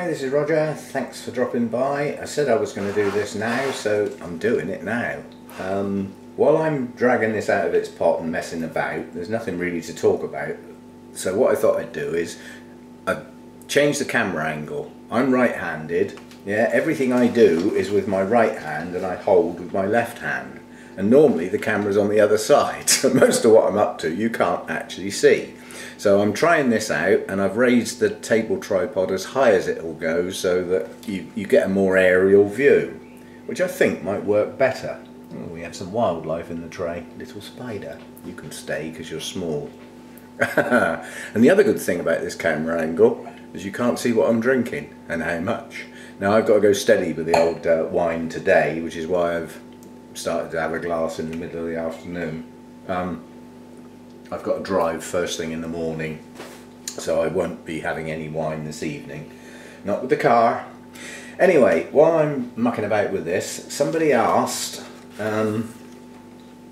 Hi, this is Roger. Thanks for dropping by. I said I was going to do this now, so I'm doing it now. While I'm dragging this out of its pot and messing about, there's nothing really to talk about. So what I thought I'd do is I've changed the camera angle. I'm right-handed. Yeah, everything I do is with my right hand and I hold with my left hand. And normally the camera's on the other side, so most of what I'm up to you can't actually see. So I'm trying this out, and I've raised the table tripod as high as it will go so that you get a more aerial view, which I think might work better. Oh, we have some wildlife in the tray. Little spider. You can stay because you're small. And the other good thing about this camera angle is you can't see what I'm drinking and how much. Now I've got to go steady with the old wine today, which is why I've started to have a glass in the middle of the afternoon. I've got to drive first thing in the morning, so I won't be having any wine this evening. Not with the car. Anyway, while I'm mucking about with this, somebody asked how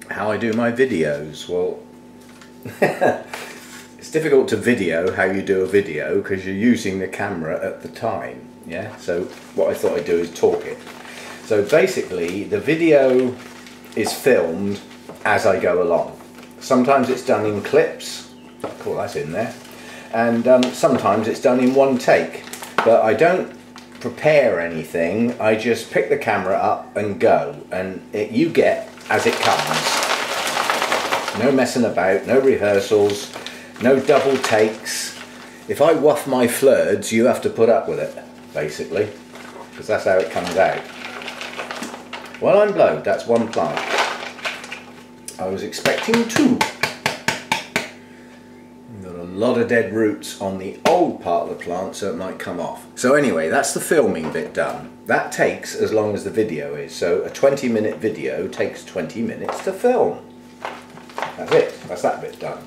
I do my videos. Well, it's difficult to video how you do a video because you're using the camera at the time. Yeah. So what I thought I'd do is talk it. So basically, the video is filmed as I go along. Sometimes it's done in clips, cool, that's in there, and sometimes it's done in one take, but I don't prepare anything, I just pick the camera up and go, and you get as it comes. No messing about, no rehearsals, no double takes. If I waff my flirds, you have to put up with it, basically, because that's how it comes out. Well, I'm blowed, that's one plant. I was expecting two. Got a lot of dead roots on the old part of the plant, so it might come off. So anyway, that's the filming bit done. That takes as long as the video is. So a 20-minute video takes 20 minutes to film. That's it. That's that bit done.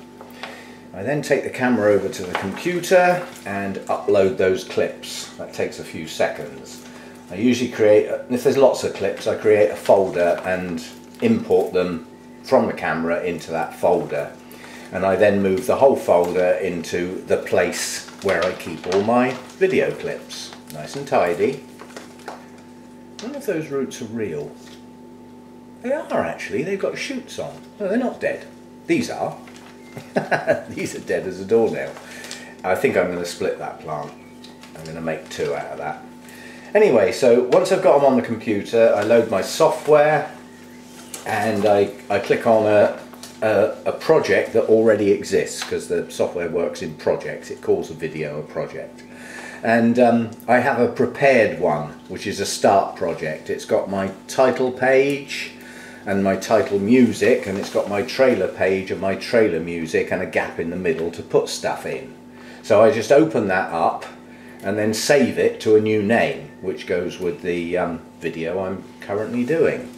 I then take the camera over to the computer and upload those clips. That takes a few seconds. I usually create, if there's lots of clips, I create a folder and import them from the camera into that folder, and I then move the whole folder into the place where I keep all my video clips. Nice and tidy. I wonder if those roots are real. They are actually, they've got shoots on. No, they're not dead. These are. These are dead as a doornail. I think I'm going to split that plant. I'm going to make two out of that. Anyway, so once I've got them on the computer, I load my software, and I click on a project that already exists, because the software works in projects. It calls a video a project. And I have a prepared one, which is a start project. It's got my title page and my title music, and it's got my trailer page and my trailer music and a gap in the middle to put stuff in. So I just open that up and then save it to a new name, which goes with the video I'm currently doing.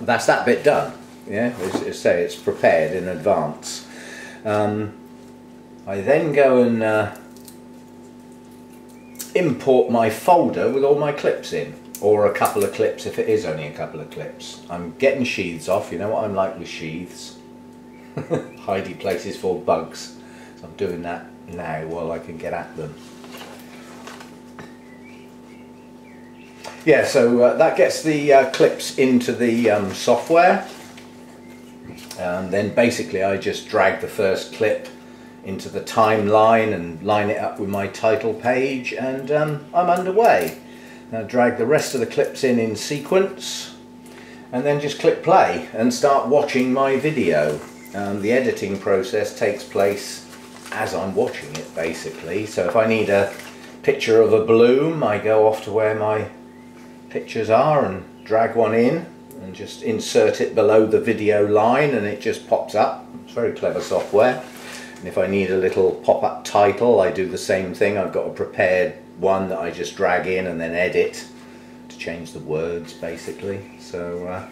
That's that bit done. Yeah, as say, it's prepared in advance. I then go and import my folder with all my clips in, or a couple of clips if it is only a couple of clips. I'm getting sheaths off. You know what I'm like with sheaths. Hidey places for bugs. So I'm doing that now while I can get at them. Yeah, so that gets the clips into the software, and then basically I just drag the first clip into the timeline and line it up with my title page, and I'm underway. Now drag the rest of the clips in sequence, and then just click play and start watching my video. The editing process takes place as I'm watching it, basically. So if I need a picture of a bloom, I go off to where my pictures are and drag one in and just insert it below the video line, and it just pops up. It's very clever software. And if I need a little pop-up title, I do the same thing. I've got a prepared one that I just drag in and then edit to change the words, basically. So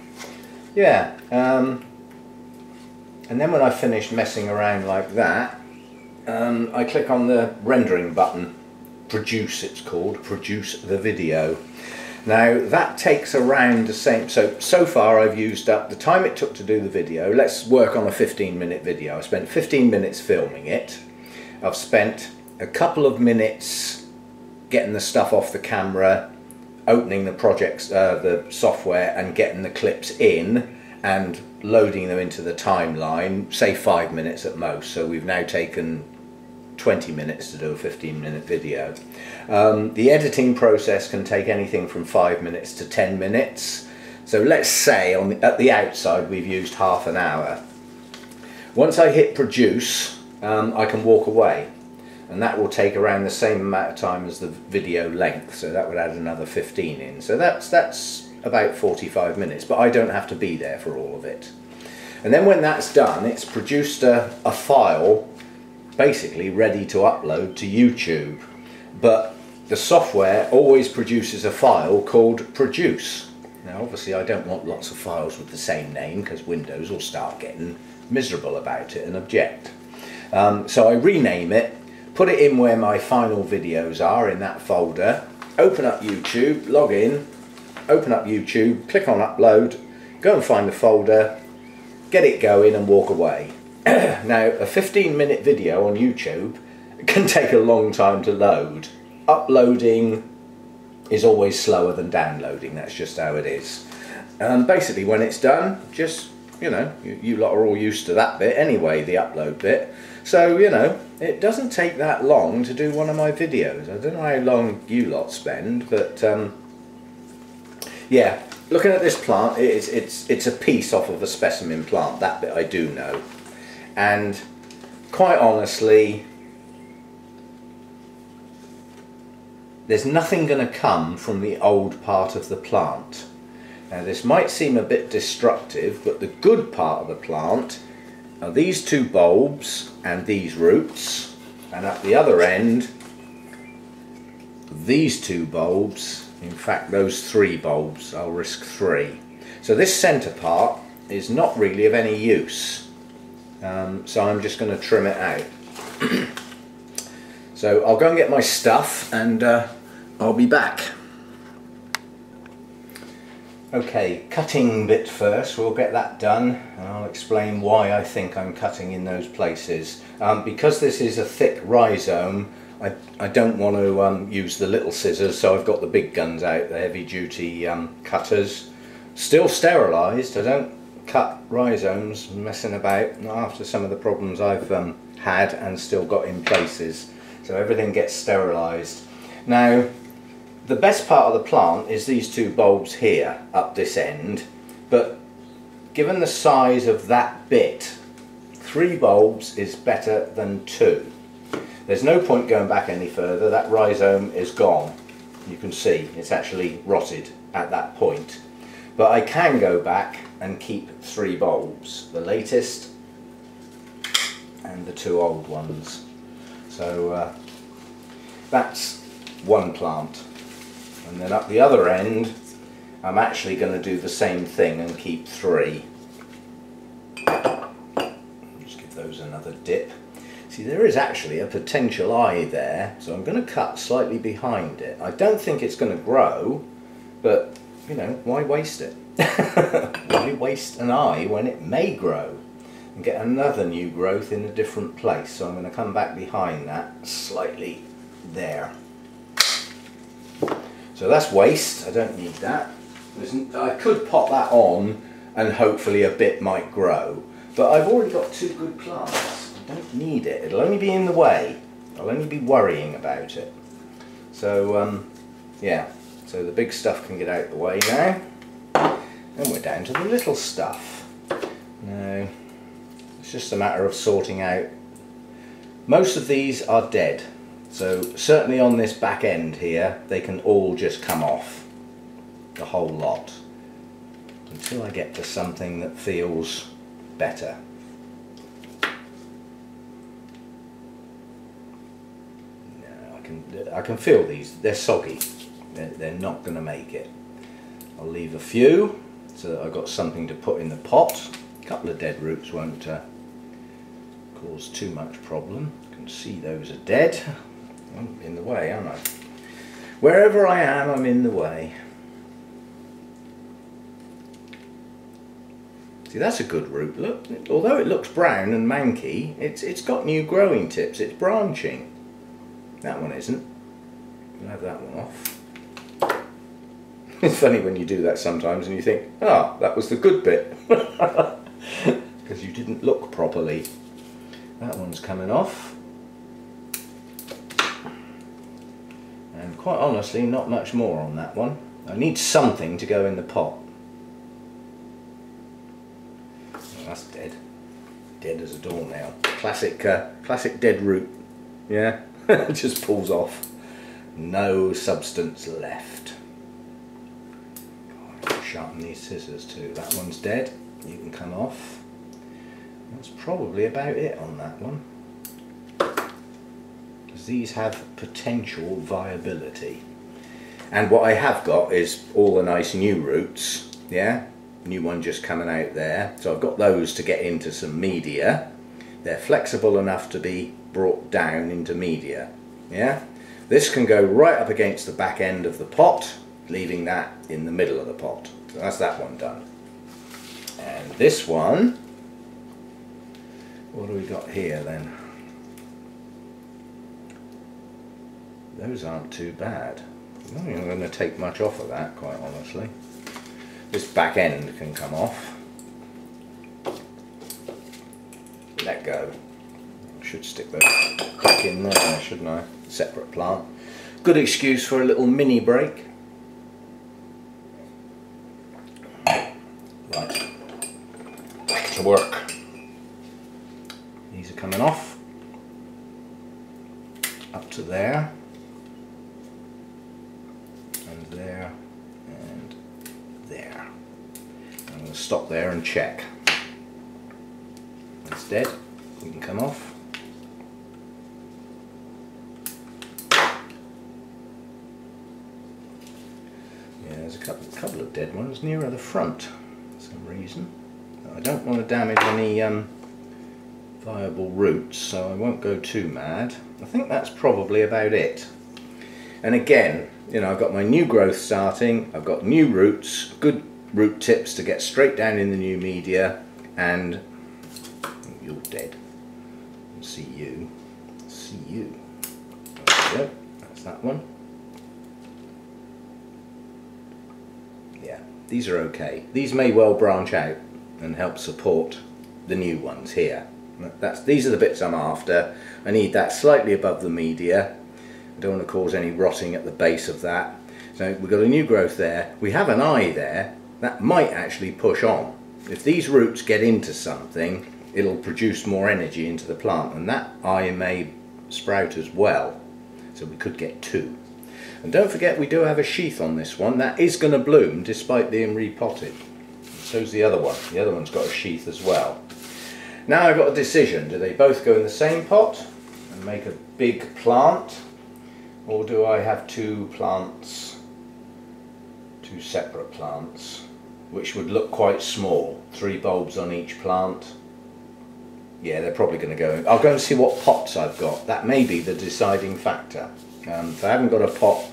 yeah, and then when I finish messing around like that, I click on the rendering button, produce it's called, produce the video. Now that takes around the same, so far I've used up the time it took to do the video. Let's work on a 15-minute video. I spent 15 minutes filming it. I've spent a couple of minutes getting the stuff off the camera, opening the the software and getting the clips in and loading them into the timeline, say 5 minutes at most. So we've now taken 20 minutes to do a 15-minute video. The editing process can take anything from 5 minutes to 10 minutes. So let's say at the outside we've used half an hour. Once I hit produce, I can walk away, and that will take around the same amount of time as the video length, so that would add another 15 in. So that's about 45 minutes, but I don't have to be there for all of it. And then when that's done, it's produced a file basically ready to upload to YouTube. But the software always produces a file called produce. Now obviously I don't want lots of files with the same name, because Windows will start getting miserable about it and object. So I rename it, put it in where my final videos are, in that folder, open up YouTube, log in, open up YouTube, click on upload, go and find the folder, get it going and walk away. Now a 15-minute video on YouTube can take a long time to load. Uploading is always slower than downloading, that's just how it is. Basically when it's done, just, you know, you lot are all used to that bit anyway, the upload bit. So, you know, it doesn't take that long to do one of my videos. I don't know how long you lot spend, but yeah, looking at this plant, it's a piece off of a specimen plant, that bit I do know. And quite honestly, there's nothing going to come from the old part of the plant. Now this might seem a bit destructive, but the good part of the plant are these two bulbs and these roots, and at the other end these two bulbs, in fact those three bulbs, I'll risk 3. So this centre part is not really of any use, so I'm just going to trim it out. So I'll go and get my stuff and I'll be back. Okay, cutting bit first, we'll get that done and I'll explain why I think I'm cutting in those places. Because this is a thick rhizome, I don't want to use the little scissors, so I've got the big guns out, the heavy duty cutters. Still sterilised, I don't cut rhizomes messing about after some of the problems I've had and still got in places. So everything gets sterilised. Now, the best part of the plant is these two bulbs here up this end, but given the size of that bit, 3 bulbs is better than 2. There's no point going back any further, that rhizome is gone. You can see it's actually rotted at that point. But I can go back and keep 3 bulbs, the latest and the 2 old ones. So that's one plant. And then up the other end, I'm actually going to do the same thing and keep 3. Just give those another dip. See, there is actually a potential eye there, so I'm going to cut slightly behind it. I don't think it's going to grow, but, you know, why waste it? Why waste an eye when it may grow and get another new growth in a different place? So I'm going to come back behind that slightly there. So that's waste, I don't need that. I could pop that on and hopefully a bit might grow, but I've already got 2 good plants. I don't need it, it'll only be in the way. I'll only be worrying about it. So yeah, so the big stuff can get out of the way now. And we're down to the little stuff. Now, it's just a matter of sorting out. Most of these are dead. So certainly on this back end here, they can all just come off, the whole lot, until I get to something that feels better. No, I can feel these, they're soggy, they're not going to make it. I'll leave a few so that I've got something to put in the pot. A couple of dead roots won't cause too much problem. You can see those are dead. I'm in the way, aren't I? Wherever I am, I'm in the way. See, that's a good root. Look, although it looks brown and manky, it's got new growing tips. It's branching. That one isn't. We'll have that one off. It's funny when you do that sometimes and you think, ah, that was the good bit. Because you didn't look properly. That one's coming off. And quite honestly, not much more on that one. I need something to go in the pot. Oh, that's dead. Dead as a doornail. Classic dead root. Yeah, it just pulls off. No substance left. Oh, sharpen these scissors too. That one's dead. You can come off. That's probably about it on that one. Because these have potential viability. And what I have got is all the nice new roots. Yeah, new one just coming out there. So I've got those to get into some media. They're flexible enough to be brought down into media. Yeah, this can go right up against the back end of the pot, leaving that in the middle of the pot. So that's that one done. And this one, what do we got here then? Those aren't too bad. I don't think I'm going to take much off of that, quite honestly. This back end can come off. Let go. I should stick that back in there, shouldn't I? Separate plant. Good excuse for a little mini break. Right, back to work. These are coming off. Up to there. And there. And there. I'm going to stop there and check. It's dead. You can come off. Yeah, there's a couple of dead ones nearer the front for some reason. I don't want to damage any viable roots, so I won't go too mad. I think that's probably about it. And again, you know, I've got my new growth starting, I've got new roots, good root tips to get straight down in the new media, and you're dead. See you. See you. There we go. That's that one. Yeah, these are okay. These may well branch out and help support the new ones here. These are the bits I'm after. I need that slightly above the media. I don't want to cause any rotting at the base of that. So we've got a new growth there. We have an eye there. That might actually push on. If these roots get into something, it'll produce more energy into the plant, and that eye may sprout as well. So we could get two. And don't forget, we do have a sheath on this one. That is going to bloom despite being repotted. So's the other one. The other one's got a sheath as well. Now I've got a decision. Do they both go in the same pot and make a big plant? Or do I have two plants, two separate plants, which would look quite small? 3 bulbs on each plant. Yeah, they're probably going to go in. I'll go and see what pots I've got. That may be the deciding factor. If I haven't got a pot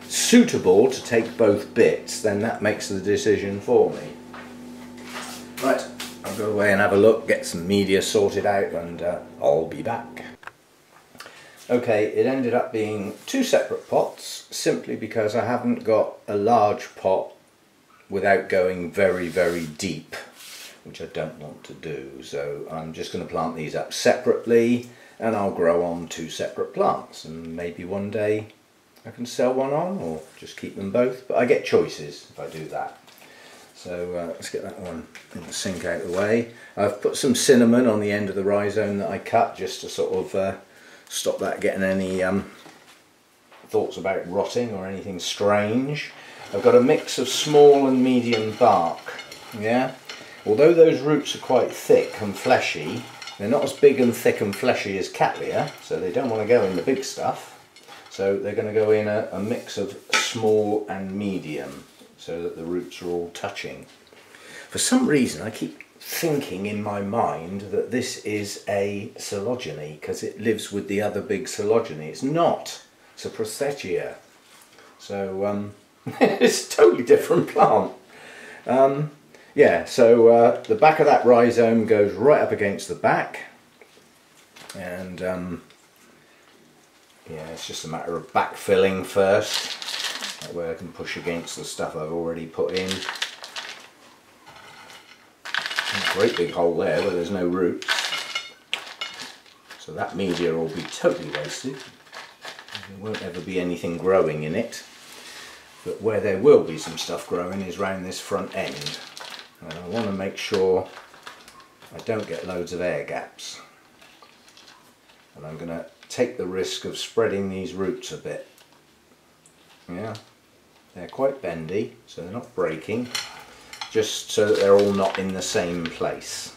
suitable to take both bits, then that makes the decision for me. Right, I'll go away and have a look, get some media sorted out, and I'll be back. Okay, it ended up being 2 separate pots, simply because I haven't got a large pot without going very, very deep, which I don't want to do. So I'm just going to plant these up separately, and I'll grow on 2 separate plants, and maybe one day I can sell one on, or just keep them both, but I get choices if I do that. So let's get that one in the sink out of the way. I've put some cinnamon on the end of the rhizome that I cut, just to sort of stop that getting any thoughts about rotting or anything strange. I've got a mix of small and medium bark. Yeah, although those roots are quite thick and fleshy, they're not as big and thick and fleshy as Cattleya, so they don't want to go in the big stuff. So they're going to go in a mix of small and medium, so that the roots are all touching. For some reason I keep thinking in my mind that this is a coelogeny, because it lives with the other big coelogeny. It's not. It's a Prosthecea. So it's a totally different plant. Yeah, so the back of that rhizome goes right up against the back, and Yeah, it's just a matter of backfilling first. That way I can push against the stuff I've already put in. A great big hole there where there's no roots. So that media will be totally wasted. There won't ever be anything growing in it. But where there will be some stuff growing is around this front end. And I want to make sure I don't get loads of air gaps. And I'm going to take the risk of spreading these roots a bit. Yeah, they're quite bendy, so they're not breaking, just so that they're all not in the same place.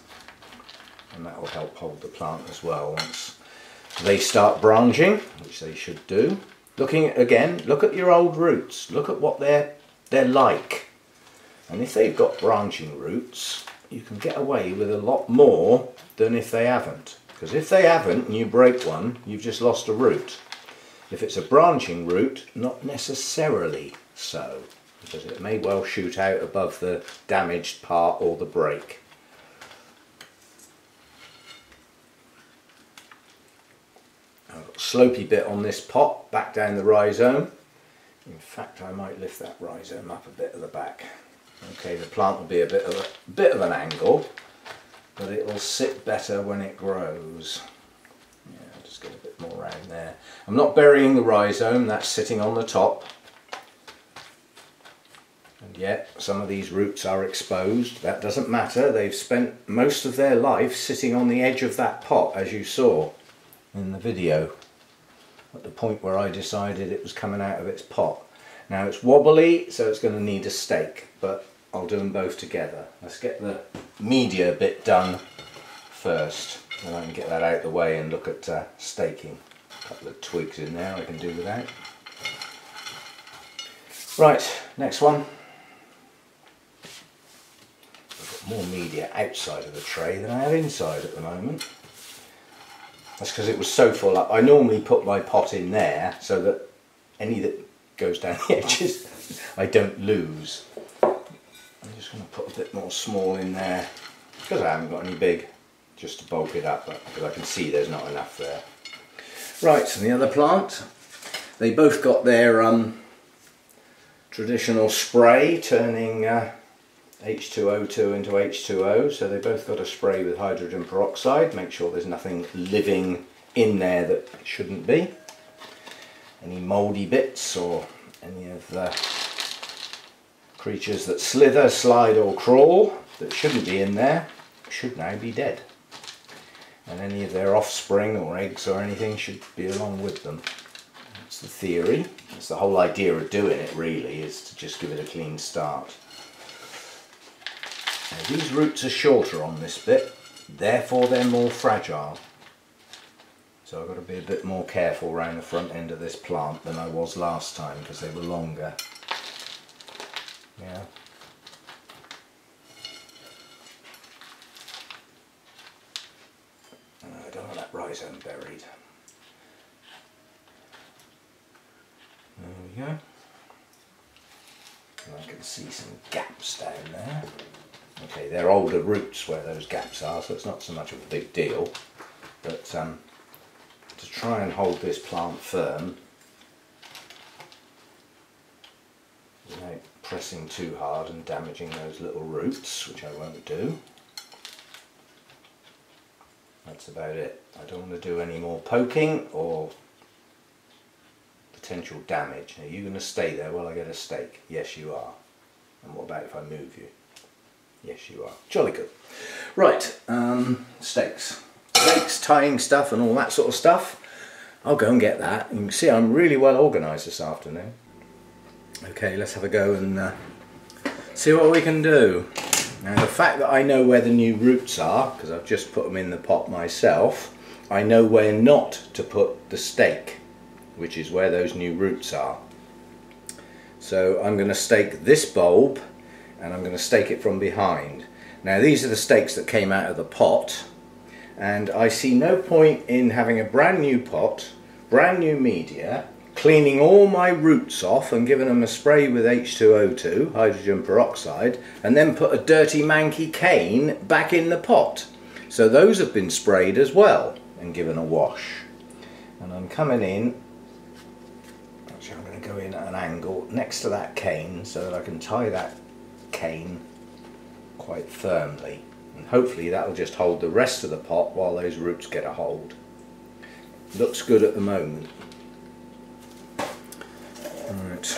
And that will help hold the plant as well once they start branching, which they should do. Looking at, again, look at your old roots, look at what they're like. And if they've got branching roots, you can get away with a lot more than if they haven't. Because if they haven't and you break one, you've just lost a root. If it's a branching root, not necessarily so, because it may well shoot out above the damaged part or the break. I've got a slopey bit on this pot, back down the rhizome. In fact, I might lift that rhizome up a bit at the back. Okay, the plant will be a bit of an angle, but it will sit better when it grows. Yeah, I'll just get a bit more around there. I'm not burying the rhizome, that's sitting on the top. And yet, some of these roots are exposed. That doesn't matter, they've spent most of their life sitting on the edge of that pot, as you saw in the video, at the point where I decided it was coming out of its pot. Now it's wobbly, so it's going to need a stake, but I'll do them both together. Let's get the media bit done first, and I can get that out of the way and look at staking. A couple of twigs in there I can do without. Right, next one. I've got more media outside of the tray than I have inside at the moment. That's because it was so full up. I normally put my pot in there so that any that goes down the edges I don't lose. I'm just going to put a bit more small in there because I haven't got any big, just to bulk it up, because I can see there's not enough there. Right, so the other plant, they both got their traditional spray turning H2O2 into H2O, so they both got a spray with hydrogen peroxide. Make sure there's nothing living in there that shouldn't be. Any mouldy bits or any of the creatures that slither, slide or crawl that shouldn't be in there should now be dead. And any of their offspring or eggs or anything should be along with them. That's the theory. That's the whole idea of doing it, really, is to just give it a clean start. Now, these roots are shorter on this bit, therefore they're more fragile. So I've got to be a bit more careful around the front end of this plant than I was last time, because they were longer. Yeah. I don't want that rhizome buried. There we go. And I can see some gaps down there. Okay, they're older roots where those gaps are, so it's not so much of a big deal. But to try and hold this plant firm without pressing too hard and damaging those little roots, which I won't do. That's about it. I don't want to do any more poking or potential damage. Are you going to stay there while I get a stake? Yes, you are. And what about if I move you? Yes, you are. Jolly good. Right, stakes. Stakes, tying stuff and all that sort of stuff. I'll go and get that. You can see I'm really well organised this afternoon. Okay, let's have a go and see what we can do. Now, the fact that I know where the new roots are, because I've just put them in the pot myself, I know where not to put the stake, which is where those new roots are. So I'm going to stake this bulb, and I'm going to stake it from behind. Now, these are the stakes that came out of the pot, and I see no point in having a brand new pot, brand new media, cleaning all my roots off and giving them a spray with H2O2, hydrogen peroxide, and then put a dirty manky cane back in the pot. So those have been sprayed as well and given a wash. And I'm coming in go in at an angle next to that cane so that I can tie that cane quite firmly, and hopefully that will just hold the rest of the pot while those roots get a hold. Looks good at the moment. Right.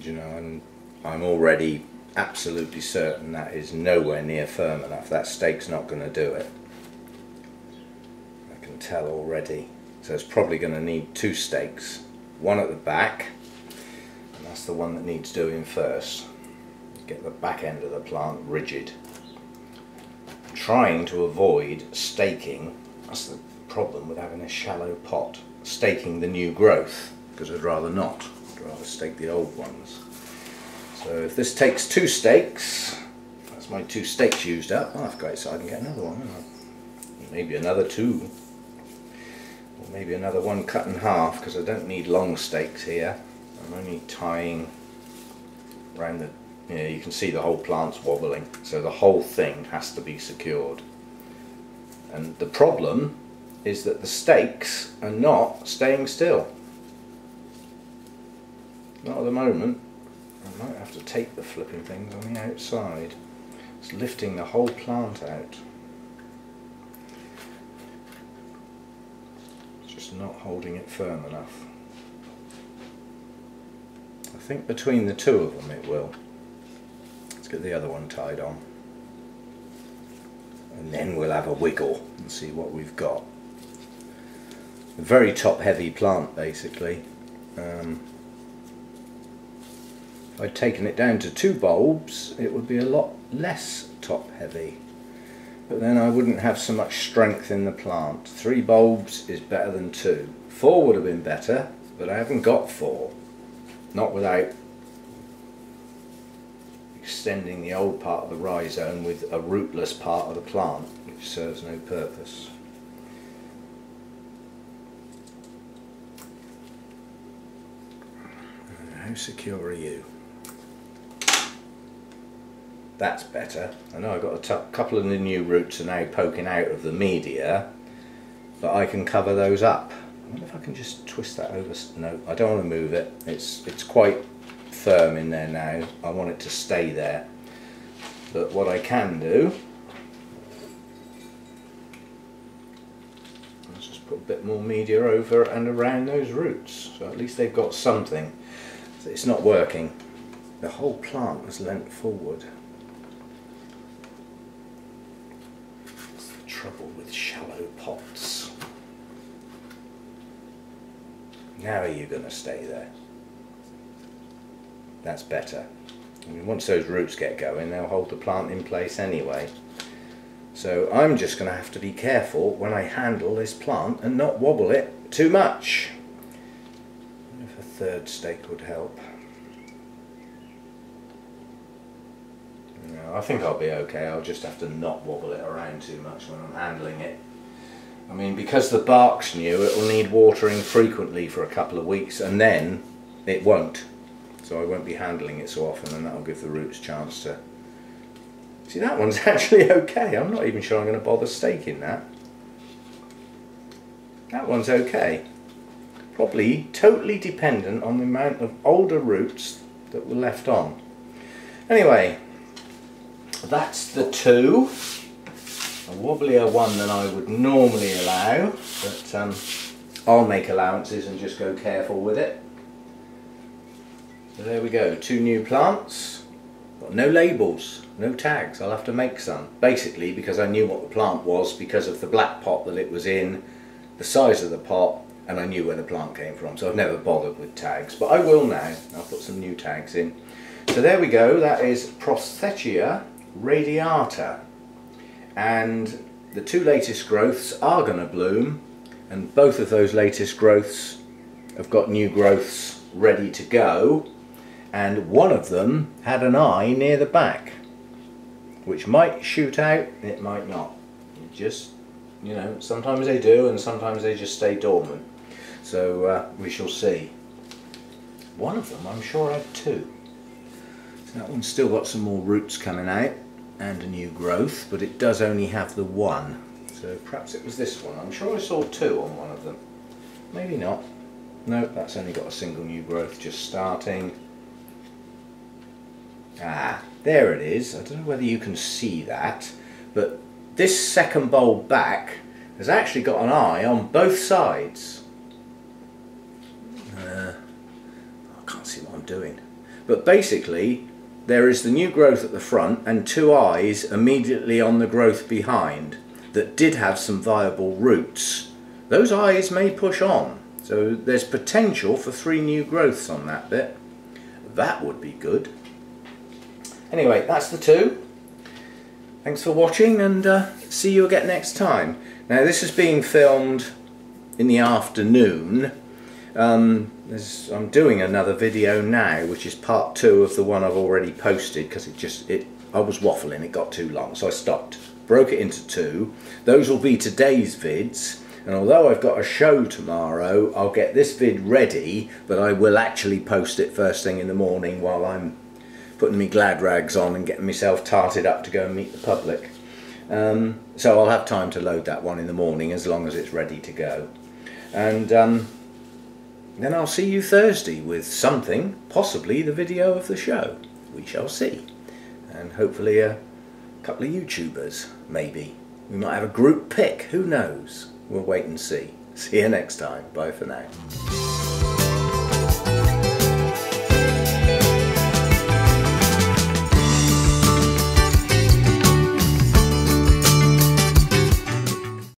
You know, and I'm already absolutely certain that is nowhere near firm enough. That stake's not going to do it. I can tell already. So it's probably going to need 2 stakes. One at the back, and that's the one that needs doing first. Get the back end of the plant rigid. I'm trying to avoid staking. That's the problem with having a shallow pot. Staking the new growth, because I'd rather not. I'd rather stake the old ones. So if this takes 2 stakes, that's my 2 stakes used up. Oh, I've got it so I can get another one. Maybe another 2. Or maybe another one cut in half, because I don't need long stakes here. I'm only tying around the, you know, you can see the whole plant's wobbling. So the whole thing has to be secured. And the problem is that the stakes are not staying still. Not at the moment. I might have to take the flipping things on the outside. It's lifting the whole plant out. It's just not holding it firm enough. I think between the 2 of them it will. Let's get the other one tied on. And then we'll have a wiggle and see what we've got. A very top heavy plant basically. If I'd taken it down to 2 bulbs, it would be a lot less top heavy. But then I wouldn't have so much strength in the plant. 3 bulbs is better than 2. 4 would have been better, but I haven't got 4. Not without extending the old part of the rhizome with a rootless part of the plant, which serves no purpose. How secure are you? That's better. I know I've got a couple of the new roots are now poking out of the media, but I can cover those up. I wonder if I can just twist that over. No, I don't want to move it. It's quite firm in there now. I want it to stay there. But what I can do, let's just put a bit more media over and around those roots, so at least they've got something. So it's not working. The whole plant was leant forward. Trouble with shallow pots. Now are you going to stay there? That's better. I mean, once those roots get going, they'll hold the plant in place anyway. So I'm just going to have to be careful when I handle this plant and not wobble it too much. I wonder if a 3rd stake would help. I think I'll be okay. I'll just have to not wobble it around too much when I'm handling it. I mean, because the bark's new, it will need watering frequently for a couple of weeks, and then it won't. So I won't be handling it so often, and that'll give the roots a chance to... See, that one's actually okay. I'm not even sure I'm going to bother staking that. That one's okay. Probably totally dependent on the amount of older roots that were left on. Anyway, that's the 2. A wobblier one than I would normally allow, but I'll make allowances and just go careful with it. So there we go, 2 new plants. Got no labels, no tags. I'll have to make some. Basically because I knew what the plant was because of the black pot that it was in, the size of the pot, and I knew where the plant came from. So I've never bothered with tags, but I will now. I'll put some new tags in. So there we go, that is Prosthecea radiata, and the 2 latest growths are going to bloom, and both of those latest growths have got new growths ready to go, and one of them had an eye near the back, which might shoot out, it might not. It just, you know, sometimes they do and sometimes they just stay dormant. So we shall see. One of them, I'm sure, had two. So that one's still got some more roots coming out and a new growth, but it does only have the one. So perhaps it was this one. I'm sure I saw two on one of them. Maybe not. No, that's only got a single new growth just starting. Ah, there it is. I don't know whether you can see that, but this second bulb back has actually got an eye on both sides. I can't see what I'm doing. But basically, there is the new growth at the front and two eyes immediately on the growth behind that did have some viable roots. Those eyes may push on, so there's potential for 3 new growths on that bit. That would be good. Anyway, that's the 2. Thanks for watching, and see you again next time. Now, this is being filmed in the afternoon. I'm doing another video now, which is part 2 of the one I've already posted, because I was waffling, it got too long, so I stopped. Broke it into 2. Those will be today's vids, and although I've got a show tomorrow, I'll get this vid ready, but I will actually post it first thing in the morning while I'm putting me glad rags on and getting myself tarted up to go and meet the public. So I'll have time to load that one in the morning as long as it's ready to go. And then I'll see you Thursday with something, possibly the video of the show. We shall see. And hopefully a couple of YouTubers, maybe. We might have a group pick, who knows? We'll wait and see. See you next time. Bye for now.